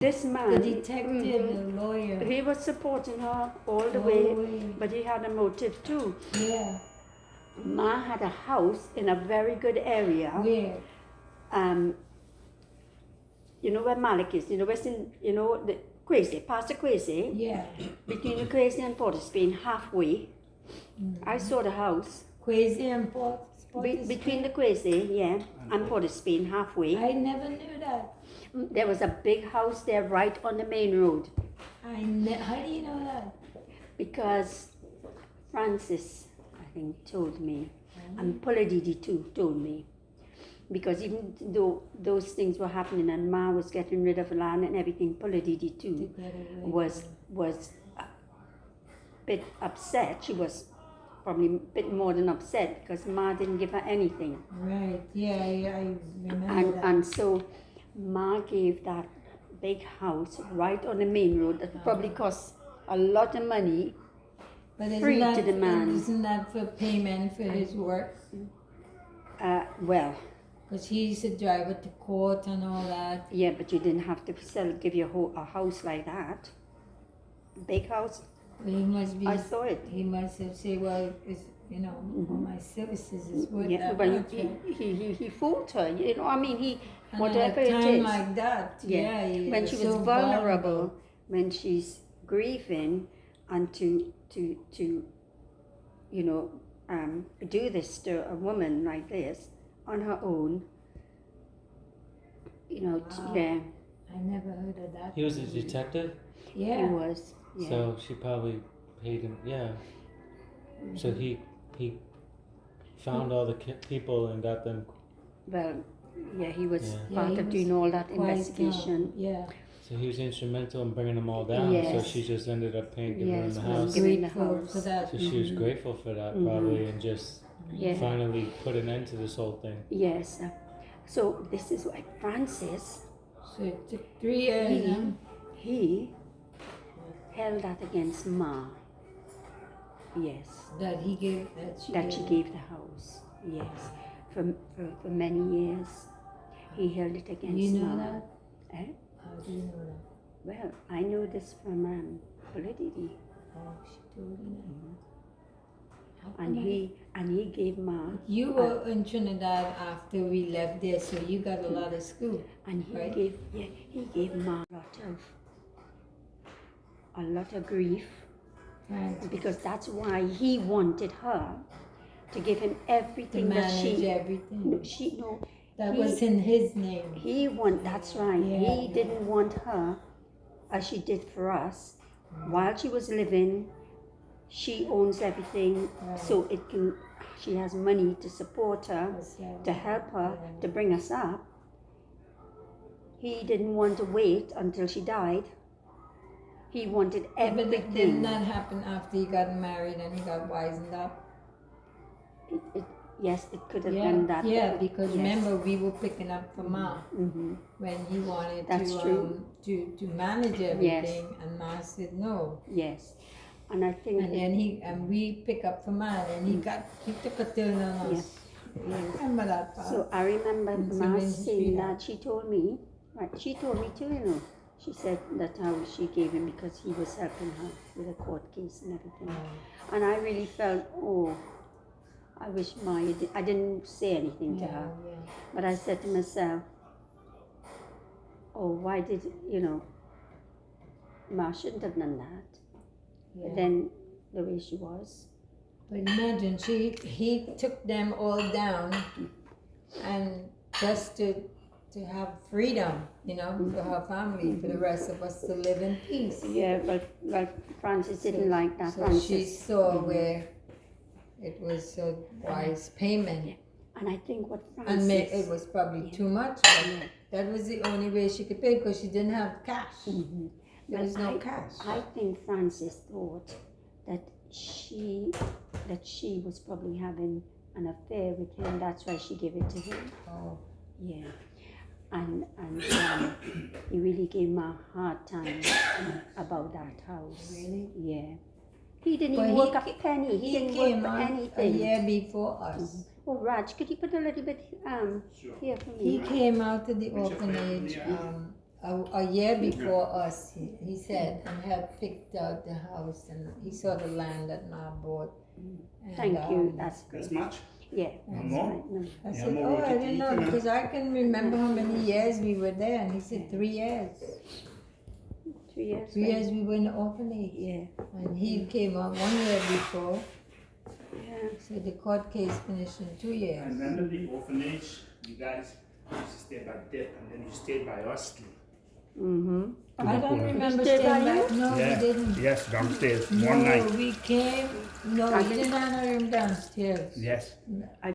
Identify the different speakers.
Speaker 1: This man,
Speaker 2: the detective, the lawyer.
Speaker 1: he was supporting her all the
Speaker 2: All
Speaker 1: way,
Speaker 2: the way.
Speaker 1: but he had a motive too.
Speaker 2: Yeah.
Speaker 1: Ma had a house in a very good area.
Speaker 2: Where?
Speaker 1: You know where Malik is? You know where's in, you know, the Crazy, past the Crazy?
Speaker 2: Yeah.
Speaker 1: Between the Crazy and Port of Spain, halfway. I saw the house.
Speaker 2: Crazy and Port
Speaker 1: Between the Crazy, yeah, and Port of Spain, halfway.
Speaker 2: I never knew that.
Speaker 1: There was a big house there right on the main road.
Speaker 2: How do you know that?
Speaker 1: Because Francis, I think, told me, and Polididi too told me. Because even though those things were happening and Ma was getting rid of land and everything, Polididi too was a bit upset. She was probably a bit more than upset because Ma didn't give her anything.
Speaker 2: Right, yeah, I remember that.
Speaker 1: And so Ma gave that big house right on the main road that probably cost a lot of money,
Speaker 2: But
Speaker 1: free to the man.
Speaker 2: Isn't that for payment for his work?
Speaker 1: Well,
Speaker 2: Because he used to drive it to court and all that.
Speaker 1: yeah, but you didn't have to give you a house like that. Big house.
Speaker 2: But he must be.
Speaker 1: I saw it.
Speaker 2: He must have said, well, it's, all my services is worth
Speaker 1: Yeah,
Speaker 2: that
Speaker 1: but
Speaker 2: much.
Speaker 1: he fooled her. You know, I mean,
Speaker 2: And
Speaker 1: whatever
Speaker 2: at a
Speaker 1: it
Speaker 2: time
Speaker 1: is.
Speaker 2: like that,
Speaker 1: Yeah, when she was
Speaker 2: so
Speaker 1: vulnerable, when she's grieving, and to do this to a woman like this on her own,
Speaker 2: Wow.
Speaker 1: yeah,
Speaker 2: I never heard of that.
Speaker 3: He was a detective,
Speaker 2: Yeah.
Speaker 1: he was. Yeah.
Speaker 3: so she probably paid him. Yeah. So he found all the people and got them.
Speaker 1: Well, yeah, he was
Speaker 3: Yeah.
Speaker 1: part
Speaker 2: he
Speaker 1: of
Speaker 2: was
Speaker 1: doing all that
Speaker 2: quite,
Speaker 1: investigation.
Speaker 2: yeah.
Speaker 3: So he was instrumental in bringing them all down.
Speaker 1: Yes.
Speaker 3: So she just ended up giving him
Speaker 1: Yes,
Speaker 3: the
Speaker 1: well,
Speaker 3: house.
Speaker 1: giving the
Speaker 2: Grateful
Speaker 1: house.
Speaker 2: for that.
Speaker 3: So she was grateful for that probably, and just
Speaker 1: Yeah.
Speaker 3: finally put an end to this whole thing.
Speaker 1: Yes. So this is why Francis,
Speaker 2: So it took 3 years. huh?
Speaker 1: he held that against Ma. Yes.
Speaker 2: That he gave, that she
Speaker 1: She gave the house. Yes. For many years, he held it against
Speaker 2: You know
Speaker 1: Ma.
Speaker 2: that?
Speaker 1: Eh?
Speaker 2: How do you know that?
Speaker 1: Well, I know this from Polididi.
Speaker 2: Oh, she told you that. How come
Speaker 1: And he gave Ma.
Speaker 2: You were in Trinidad after we left there, so you got a lot of school.
Speaker 1: And he
Speaker 2: Right.
Speaker 1: gave Ma a lot of grief,
Speaker 2: Right.
Speaker 1: because that's why he wanted her to give him
Speaker 2: To
Speaker 1: everything that
Speaker 2: manage
Speaker 1: she
Speaker 2: everything.
Speaker 1: no
Speaker 2: That
Speaker 1: he-
Speaker 2: was in his name.
Speaker 1: that's right.
Speaker 2: Yeah.
Speaker 1: He didn't want her, as she did for us, while she was living. She owns everything,
Speaker 2: Right.
Speaker 1: so she has money to support her,
Speaker 2: That's right.
Speaker 1: to help her,
Speaker 2: Yeah.
Speaker 1: to bring us up. He didn't want to wait until she died. He wanted
Speaker 2: But it did
Speaker 1: everything.
Speaker 2: not happen after he got married and he got wisened up.
Speaker 1: Yes, it could have
Speaker 2: Yeah,
Speaker 1: done that.
Speaker 2: yeah, because
Speaker 1: Yes.
Speaker 2: remember we were picking up for Ma
Speaker 1: Mhm.
Speaker 2: when he wanted
Speaker 1: That's true.
Speaker 2: to manage everything, and Ma said no.
Speaker 1: Yes, and I think
Speaker 2: And then we pick up for Ma, and he took a turn on us. Remember that part?
Speaker 1: so. I remember
Speaker 2: It's
Speaker 1: Ma
Speaker 2: in
Speaker 1: saying
Speaker 2: history.
Speaker 1: that. She told me, right? She told me too. She said that how she gave him because he was helping her with a court case and everything. And I really felt, I wish Ma. I didn't say anything to her,
Speaker 2: Yeah.
Speaker 1: but I said to myself, why did Ma shouldn't have done that.
Speaker 2: Yeah.
Speaker 1: But then the way she was.
Speaker 2: But imagine he took them all down, and just to have freedom, for her family, for the rest of us to live in peace.
Speaker 1: Yeah, but Francis didn't like that.
Speaker 2: So
Speaker 1: Francis.
Speaker 2: she saw where it was a wise payment.
Speaker 1: And I think what
Speaker 2: And
Speaker 1: Francis...
Speaker 2: it was probably too much, but that was the only way she could pay because she didn't have cash.
Speaker 1: Mm-hmm.
Speaker 2: There was no cash.
Speaker 1: I think Francis thought that she was probably having an affair with him. That's why she gave it to him.
Speaker 2: Oh.
Speaker 1: Yeah. And he really gave me a hard time about that house.
Speaker 2: Really?
Speaker 1: Yeah. He didn't
Speaker 2: But
Speaker 1: even
Speaker 2: he
Speaker 1: work up a penny. He didn't
Speaker 2: came
Speaker 1: work for
Speaker 2: out
Speaker 1: anything.
Speaker 2: a year before us.
Speaker 1: Oh, Raj, could you put a little bit here for me?
Speaker 2: He came out of the orphanage a year before us, he said, and helped picked out the house, and he saw the land that Ma bought. And,
Speaker 1: Thank you. That's
Speaker 4: As
Speaker 1: great.
Speaker 4: much?
Speaker 1: Yeah.
Speaker 4: No
Speaker 1: That's
Speaker 4: more?
Speaker 1: right. No.
Speaker 2: I
Speaker 4: Yeah,
Speaker 2: said,
Speaker 4: more
Speaker 2: oh,
Speaker 4: work
Speaker 2: I
Speaker 4: to
Speaker 2: didn't
Speaker 4: eat,
Speaker 2: know,
Speaker 4: you know.
Speaker 2: because I can remember how many years we were there, and he said 3 years.
Speaker 1: 3 years.
Speaker 2: 3 years we were in the orphanage,
Speaker 1: Yeah.
Speaker 2: and he came out 1 year before.
Speaker 1: Yeah.
Speaker 2: So the court case finished in 2
Speaker 4: I
Speaker 2: years.
Speaker 4: remember the orphanage, you guys used to stay by Dip, and then you stayed by us too.
Speaker 1: Mm-hmm.
Speaker 2: I don't remember
Speaker 1: stayed
Speaker 2: staying
Speaker 1: by
Speaker 2: back. No,
Speaker 4: Yeah.
Speaker 2: we didn't.
Speaker 4: Yes, downstairs,
Speaker 2: No,
Speaker 4: one night.
Speaker 2: we came. No,
Speaker 1: I
Speaker 2: we didn't have a room downstairs.
Speaker 4: Yes.
Speaker 1: I